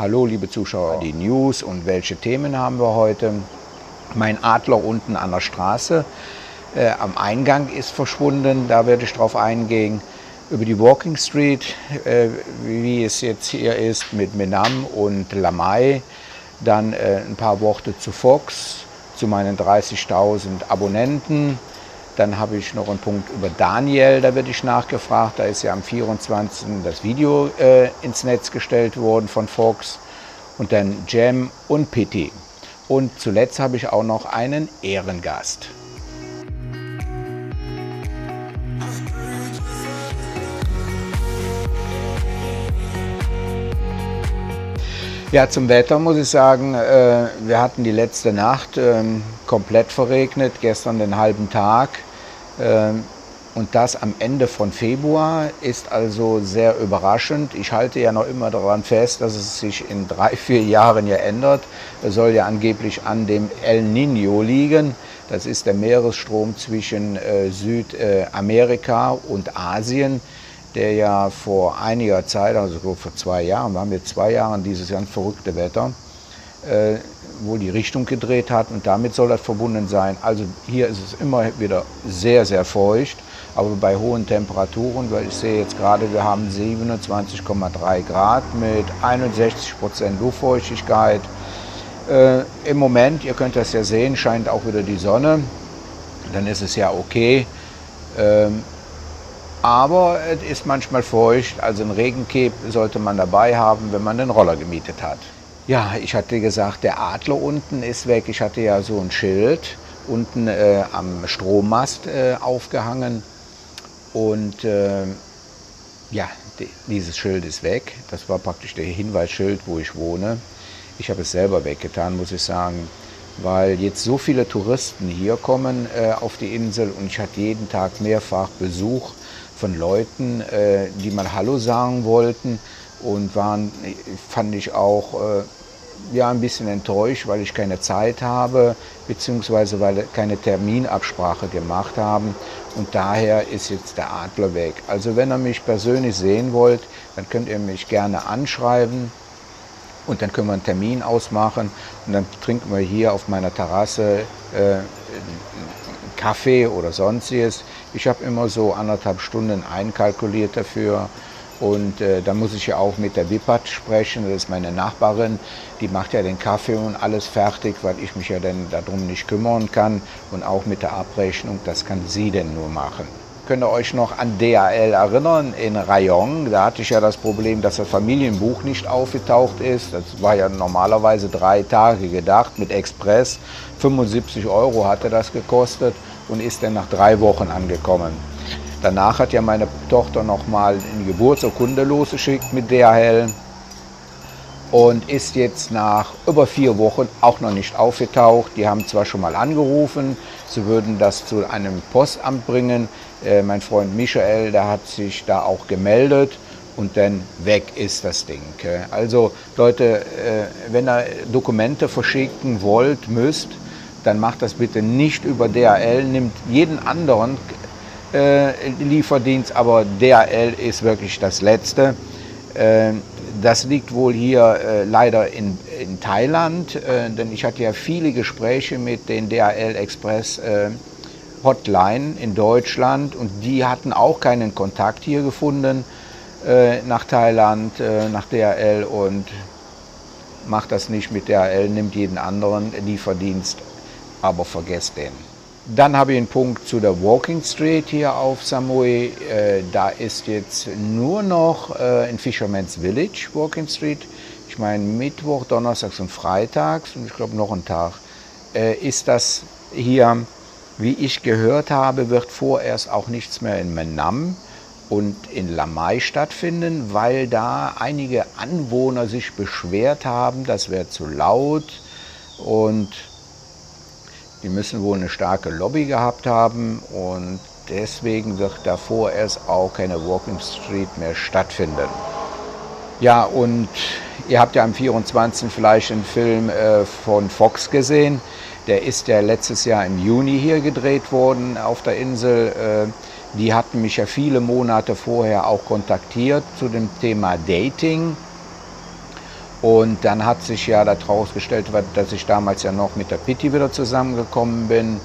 Hallo liebe Zuschauer, die News und welche Themen haben wir heute? Mein Adler unten an der Straße am Eingang ist verschwunden, da werde ich drauf eingehen. Über die Walking Street, wie es jetzt hier ist mit Menam und Lamai. Dann ein paar Worte zu Fox, zu meinen 30.000 Abonnenten. Dann habe ich noch einen Punkt über Daniel, da werde ich nachgefragt. Da ist ja am 24. das Video ins Netz gestellt worden von Fox. Und dann Jam und Pitti. Und zuletzt habe ich auch noch einen Ehrengast. Ja, zum Wetter muss ich sagen, wir hatten die letzte Nacht komplett verregnet, gestern den halben Tag. Und das am Ende von Februar ist also sehr überraschend. Ich halte ja noch immer daran fest, dass es sich in 3-4 Jahren ja ändert. Es soll ja angeblich an dem El Niño liegen. Das ist der Meeresstrom zwischen Südamerika und Asien, der ja vor einiger Zeit, also vor 2 Jahren, wir haben jetzt 2 Jahre dieses ganz verrückte Wetter, wohl die Richtung gedreht hat und damit soll das verbunden sein. Also hier ist es immer wieder sehr, sehr feucht, aber bei hohen Temperaturen, weil ich sehe jetzt gerade, wir haben 27,3 Grad mit 61% Luftfeuchtigkeit. Im Moment, ihr könnt das ja sehen, scheint auch wieder die Sonne, dann ist es ja okay. Aber es ist manchmal feucht, also ein Regencape sollte man dabei haben, wenn man den Roller gemietet hat. Ja, ich hatte gesagt, der Adler unten ist weg. Ich hatte ja so ein Schild unten am Strommast aufgehangen. Und ja, dieses Schild ist weg. Das war praktisch der Hinweisschild, wo ich wohne. Ich habe es selber weggetan, muss ich sagen, weil jetzt so viele Touristen hier kommen auf die Insel und ich hatte jeden Tag mehrfach Besuch von Leuten, die mal Hallo sagen wollten und waren, fand ich auch ja, ein bisschen enttäuscht, weil ich keine Zeit habe, beziehungsweise weil keine Terminabsprache gemacht haben und daher ist jetzt der Adler weg. Also wenn ihr mich persönlich sehen wollt, dann könnt ihr mich gerne anschreiben und dann können wir einen Termin ausmachen und dann trinken wir hier auf meiner Terrasse Kaffee oder sonstiges. Ich habe immer so 1,5 Stunden einkalkuliert dafür und da muss ich ja auch mit der Wippert sprechen, das ist meine Nachbarin, die macht ja den Kaffee und alles fertig, weil ich mich ja dann darum nicht kümmern kann und auch mit der Abrechnung, das kann sie denn nur machen. Könnt ihr euch noch an DHL erinnern, in Rayong, da hatte ich ja das Problem, dass das Familienbuch nicht aufgetaucht ist. Das war ja normalerweise 3 Tage gedacht mit Express. 75 € hatte das gekostet und ist dann nach 3 Wochen angekommen. Danach hat ja meine Tochter nochmal eine Geburtsurkunde losgeschickt mit DHL und ist jetzt nach über 4 Wochen auch noch nicht aufgetaucht. Die haben zwar schon mal angerufen, sie würden das zu einem Postamt bringen. Mein Freund Michael, der hat sich da auch gemeldet und dann weg ist das Ding. Also Leute, wenn ihr Dokumente verschicken wollt, müsst, dann macht das bitte nicht über DHL, nimmt jeden anderen Lieferdienst, aber DHL ist wirklich das Letzte. Das liegt wohl hier leider in Thailand, denn ich hatte ja viele Gespräche mit den DHL Express Hotline in Deutschland und die hatten auch keinen Kontakt hier gefunden nach Thailand, nach DHL und macht das nicht mit DHL, nimmt jeden anderen Lieferdienst, aber vergesst den. Dann habe ich einen Punkt zu der Walking Street hier auf Samui. Da ist jetzt nur noch in Fisherman's Village Walking Street. Ich meine Mittwoch, Donnerstags und Freitags und ich glaube noch einen Tag ist das hier. Wie ich gehört habe, wird vorerst auch nichts mehr in Menam und in Lamai stattfinden, weil da einige Anwohner sich beschwert haben, das wäre zu laut und die müssen wohl eine starke Lobby gehabt haben und deswegen wird da vorerst auch keine Walking Street mehr stattfinden. Ja, und ihr habt ja am 24. vielleicht einen Film von Fox gesehen. Der ist ja letztes Jahr im Juni hier gedreht worden auf der Insel. Die hatten mich ja viele Monate vorher auch kontaktiert zu dem Thema Dating. Und dann hat sich ja daraus gestellt, dass ich damals ja noch mit der Pitti wieder zusammengekommen bin.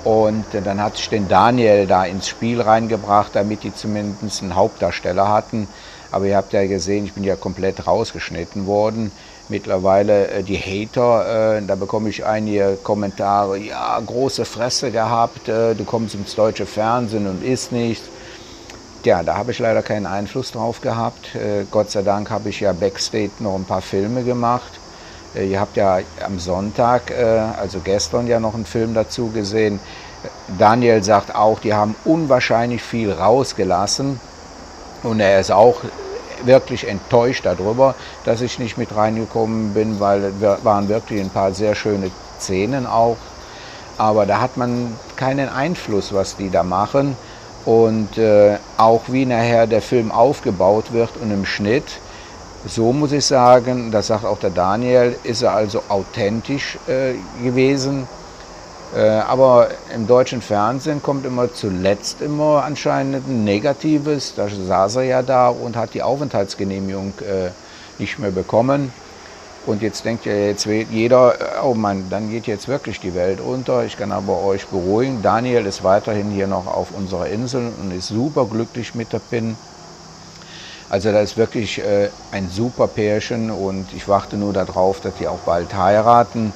Und dann hatte ich den Daniel da ins Spiel reingebracht, damit die zumindest einen Hauptdarsteller hatten. Aber ihr habt ja gesehen, ich bin ja komplett rausgeschnitten worden. Mittlerweile die Hater, da bekomme ich einige Kommentare, ja, große Fresse gehabt, du kommst ins deutsche Fernsehen und isst nichts. Ja, da habe ich leider keinen Einfluss drauf gehabt. Gott sei Dank habe ich ja Backstage noch ein paar Filme gemacht. Ihr habt ja am Sonntag, also gestern ja noch einen Film dazu gesehen. Daniel sagt auch, die haben unwahrscheinlich viel rausgelassen. Und er ist auch wirklich enttäuscht darüber, dass ich nicht mit reingekommen bin, weil es waren wirklich ein paar sehr schöne Szenen auch. Aber da hat man keinen Einfluss, was die da machen. Und auch wie nachher der Film aufgebaut wird und im Schnitt, so muss ich sagen, das sagt auch der Daniel, ist er also authentisch gewesen. Aber im deutschen Fernsehen kommt immer zuletzt anscheinend ein Negatives. Da saß er ja da und hat die Aufenthaltsgenehmigung nicht mehr bekommen. Und jetzt denkt ja jetzt jeder, oh Mann, dann geht jetzt wirklich die Welt unter. Ich kann aber euch beruhigen, Daniel ist weiterhin hier noch auf unserer Insel und ist super glücklich mit der Pin. Also das ist wirklich ein super Pärchen und ich warte nur darauf, dass die auch bald heiraten.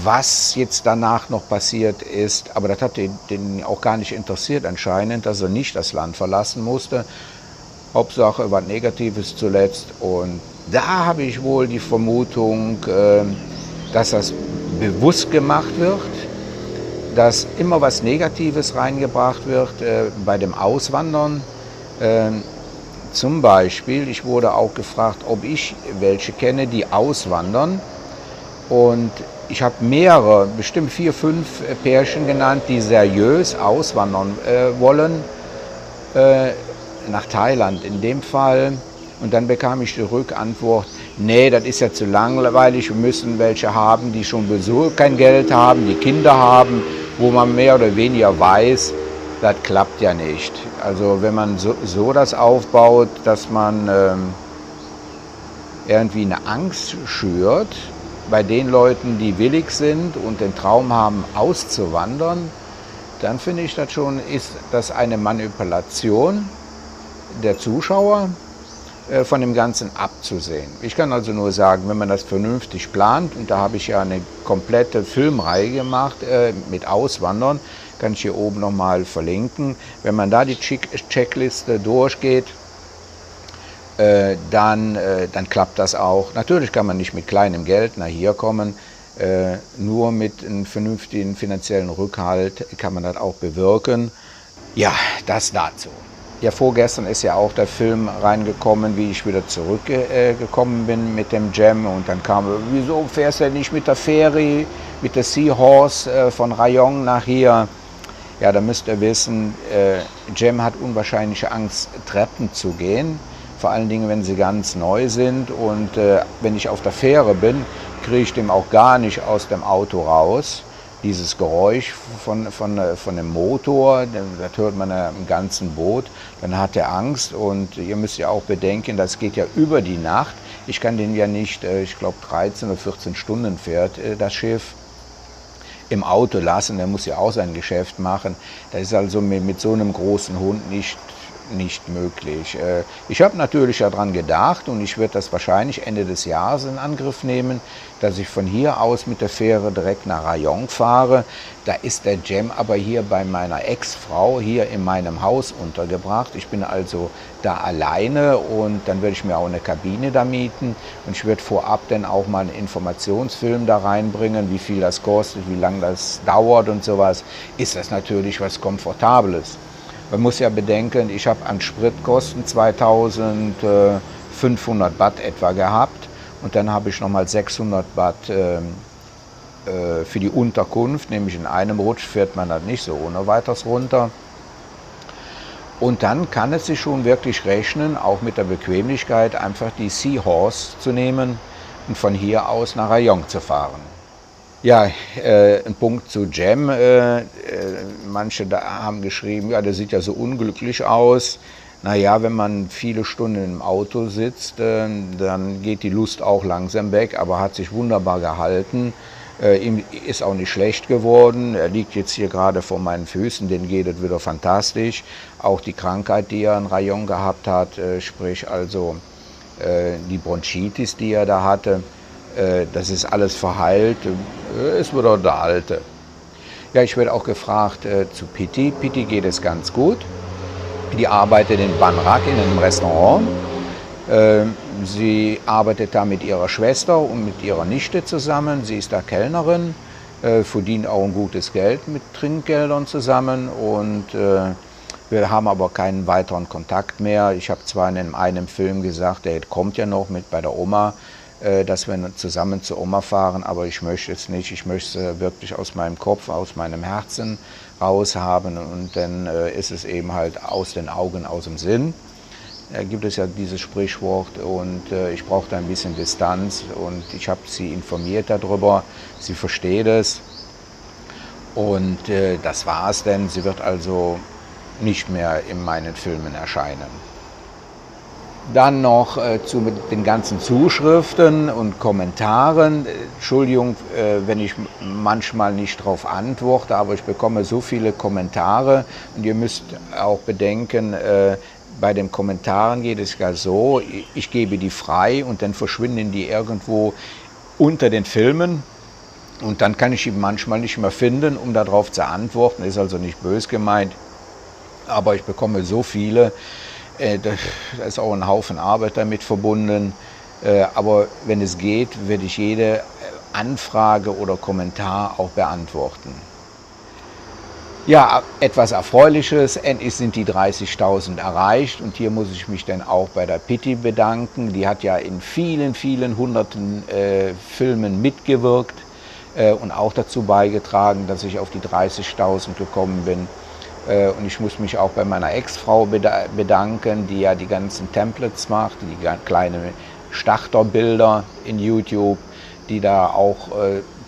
Was jetzt danach noch passiert ist, aber das hat den auch gar nicht interessiert anscheinend, dass er nicht das Land verlassen musste. Hauptsache was Negatives zuletzt und da habe ich wohl die Vermutung, dass das bewusst gemacht wird, dass immer was Negatives reingebracht wird bei dem Auswandern. Zum Beispiel, ich wurde auch gefragt, ob ich welche kenne, die auswandern. Und ich habe mehrere, bestimmt 4, 5 Pärchen genannt, die seriös auswandern wollen, nach Thailand in dem Fall. Und dann bekam ich die Rückantwort, nee, das ist ja zu langweilig, wir müssen welche haben, die schon sowieso kein Geld haben, die Kinder haben, wo man mehr oder weniger weiß, das klappt ja nicht. Also wenn man so das aufbaut, dass man irgendwie eine Angst schürt, bei den Leuten, die willig sind und den Traum haben, auszuwandern, dann finde ich das schon, ist das eine Manipulation der Zuschauer, von dem Ganzen abzusehen. Ich kann also nur sagen, wenn man das vernünftig plant, und da habe ich ja eine komplette Filmreihe gemacht mit Auswandern, kann ich hier oben nochmal verlinken. Wenn man da die Checkliste durchgeht, dann klappt das auch. Natürlich kann man nicht mit kleinem Geld nach hier kommen, nur mit einem vernünftigen finanziellen Rückhalt kann man das auch bewirken. Ja, das dazu. Ja, vorgestern ist ja auch der Film reingekommen, wie ich wieder zurückgekommen bin mit dem Cem. Und dann kam, wieso fährst du nicht mit der Fähre, mit der Seahorse von Rayong nach hier? Ja, da müsst ihr wissen, Cem hat unwahrscheinliche Angst, Treppen zu gehen. Vor allen Dingen, wenn sie ganz neu sind. Und wenn ich auf der Fähre bin, kriege ich dem auch gar nicht aus dem Auto raus. Dieses Geräusch von dem Motor, das hört man ja im ganzen Boot, dann hat er Angst und ihr müsst ja auch bedenken, das geht ja über die Nacht. Ich kann den ja nicht, ich glaube 13 oder 14 Stunden fährt das Schiff, im Auto lassen, der muss ja auch sein Geschäft machen. Das ist also mit so einem großen Hund nicht möglich. Ich habe natürlich daran gedacht und ich werde das wahrscheinlich Ende des Jahres in Angriff nehmen, dass ich von hier aus mit der Fähre direkt nach Rayong fahre. Da ist der Cem aber hier bei meiner Ex-Frau hier in meinem Haus untergebracht. Ich bin also da alleine und dann werde ich mir auch eine Kabine da mieten und ich werde vorab dann auch mal einen Informationsfilm da reinbringen, wie viel das kostet, wie lange das dauert und sowas. Ist das natürlich was Komfortables. Man muss ja bedenken, ich habe an Spritkosten 2500 Baht etwa gehabt und dann habe ich nochmal 600 Baht für die Unterkunft, nämlich in einem Rutsch fährt man das nicht so ohne weiteres runter. Und dann kann es sich schon wirklich rechnen, auch mit der Bequemlichkeit, einfach die Seahorse zu nehmen und von hier aus nach Rayong zu fahren. Ja, ein Punkt zu Cem. Manche da haben geschrieben, ja, der sieht ja so unglücklich aus. Naja, wenn man viele Stunden im Auto sitzt, dann geht die Lust auch langsam weg, aber hat sich wunderbar gehalten. Ihm ist auch nicht schlecht geworden. Er liegt jetzt hier gerade vor meinen Füßen, denen geht es wieder fantastisch. Auch die Krankheit, die er in Rayon gehabt hat, sprich also die Bronchitis, die er da hatte, das ist alles verheilt. Ist wieder der Alte. Ja, ich werde auch gefragt zu Pitti. Pitti geht es ganz gut. Die arbeitet in Ban Rak in einem Restaurant. Sie arbeitet da mit ihrer Schwester und mit ihrer Nichte zusammen. Sie ist da Kellnerin, verdient auch ein gutes Geld mit Trinkgeldern zusammen. Und wir haben aber keinen weiteren Kontakt mehr. Ich habe zwar in einem Film gesagt, der kommt ja noch mit bei der Oma, dass wir zusammen zur Oma fahren, aber ich möchte es nicht. Ich möchte es wirklich aus meinem Kopf, aus meinem Herzen raus haben und dann ist es eben halt aus den Augen, aus dem Sinn. Da gibt es ja dieses Sprichwort und ich brauchte ein bisschen Distanz und ich habe sie informiert darüber. Sie versteht es und das war es denn. Sie wird also nicht mehr in meinen Filmen erscheinen. Dann noch zu den ganzen Zuschriften und Kommentaren. Entschuldigung, wenn ich manchmal nicht darauf antworte, aber ich bekomme so viele Kommentare und ihr müsst auch bedenken, bei den Kommentaren geht es ja so, ich gebe die frei und dann verschwinden die irgendwo unter den Filmen und dann kann ich die manchmal nicht mehr finden, um darauf zu antworten. Ist also nicht bös gemeint, aber ich bekomme so viele. Da ist auch ein Haufen Arbeit damit verbunden, aber wenn es geht, werde ich jede Anfrage oder Kommentar auch beantworten. Ja, etwas Erfreuliches, endlich sind die 30.000 erreicht und hier muss ich mich dann auch bei der Pitti bedanken. Die hat ja in vielen, vielen hunderten Filmen mitgewirkt und auch dazu beigetragen, dass ich auf die 30.000 gekommen bin. Und ich muss mich auch bei meiner Ex-Frau bedanken, die ja die ganzen Templates macht, die kleinen Starterbilder in YouTube, die da auch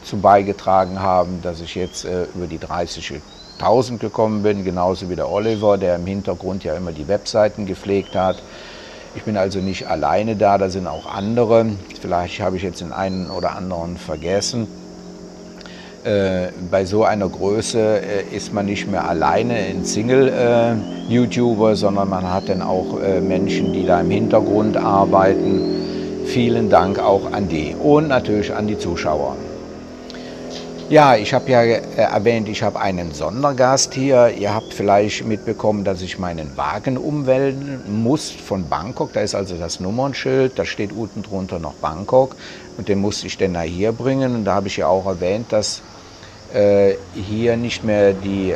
zu beigetragen haben, dass ich jetzt über die 30.000 gekommen bin, genauso wie der Oliver, der im Hintergrund ja immer die Webseiten gepflegt hat. Ich bin also nicht alleine da sind auch andere. Vielleicht habe ich jetzt den einen oder anderen vergessen. Bei so einer Größe ist man nicht mehr alleine ein Single-YouTuber, sondern man hat dann auch Menschen, die da im Hintergrund arbeiten. Vielen Dank auch an die und natürlich an die Zuschauer. Ja, ich habe ja erwähnt, ich habe einen Sondergast hier. Ihr habt vielleicht mitbekommen, dass ich meinen Wagen umwälzen muss von Bangkok. Da ist also das Nummernschild, da steht unten drunter noch Bangkok und den musste ich dann hier bringen. Und da habe ich ja auch erwähnt, dass hier nicht mehr die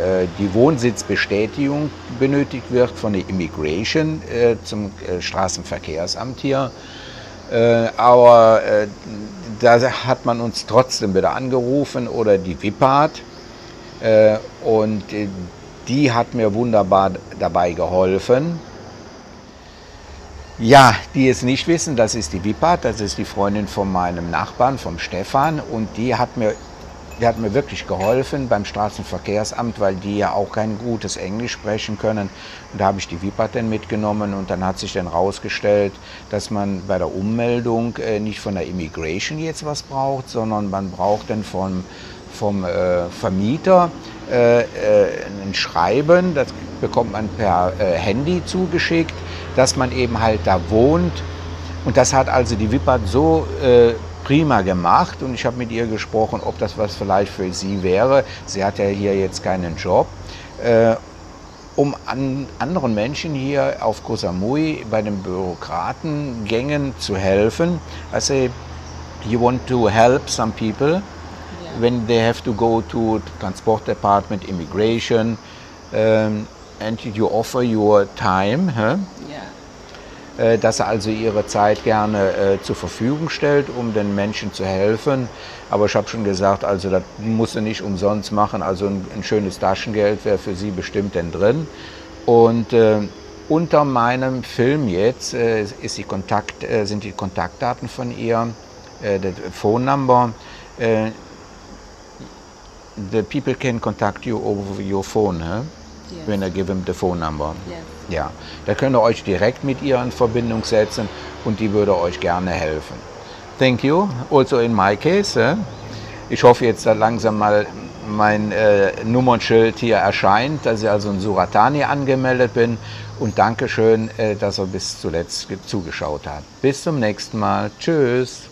Wohnsitzbestätigung benötigt wird von der Immigration zum Straßenverkehrsamt hier. Aber da hat man uns trotzdem wieder angerufen oder die WIPAD und die hat mir wunderbar dabei geholfen. Ja, die es nicht wissen, das ist die WIPAD, das ist die Freundin von meinem Nachbarn, vom Stefan und die hat mir wirklich geholfen beim Straßenverkehrsamt, weil die ja auch kein gutes Englisch sprechen können. Und da habe ich die WIPAD dann mitgenommen und dann hat sich dann rausgestellt, dass man bei der Ummeldung nicht von der Immigration jetzt was braucht, sondern man braucht dann vom Vermieter ein Schreiben, das bekommt man per Handy zugeschickt, dass man eben halt da wohnt. Und das hat also die WIPAD so prima gemacht und ich habe mit ihr gesprochen, ob das was vielleicht für sie wäre. Sie hat ja hier jetzt keinen Job. Um anderen Menschen hier auf Koh Samui bei den Bürokratengängen zu helfen. I say, you want to help some people when they have to go to Transport Department, Immigration, and you offer your time. Huh? Yeah. Dass er also ihre Zeit gerne zur Verfügung stellt, um den Menschen zu helfen. Aber ich habe schon gesagt, also das muss er nicht umsonst machen, also ein schönes Taschengeld wäre für sie bestimmt denn drin. Und unter meinem Film jetzt sind die Kontaktdaten von ihr, the phone number. The people can contact you over your phone, huh? Yes. when I give him the phone number. Yes. Ja, da könnt ihr euch direkt mit ihr in Verbindung setzen und die würde euch gerne helfen. Thank you. Also in my case. Ich hoffe jetzt, dass langsam mal mein Nummernschild hier erscheint, dass ich also in Suratani angemeldet bin. Und Dankeschön, dass ihr bis zuletzt zugeschaut habt. Bis zum nächsten Mal. Tschüss.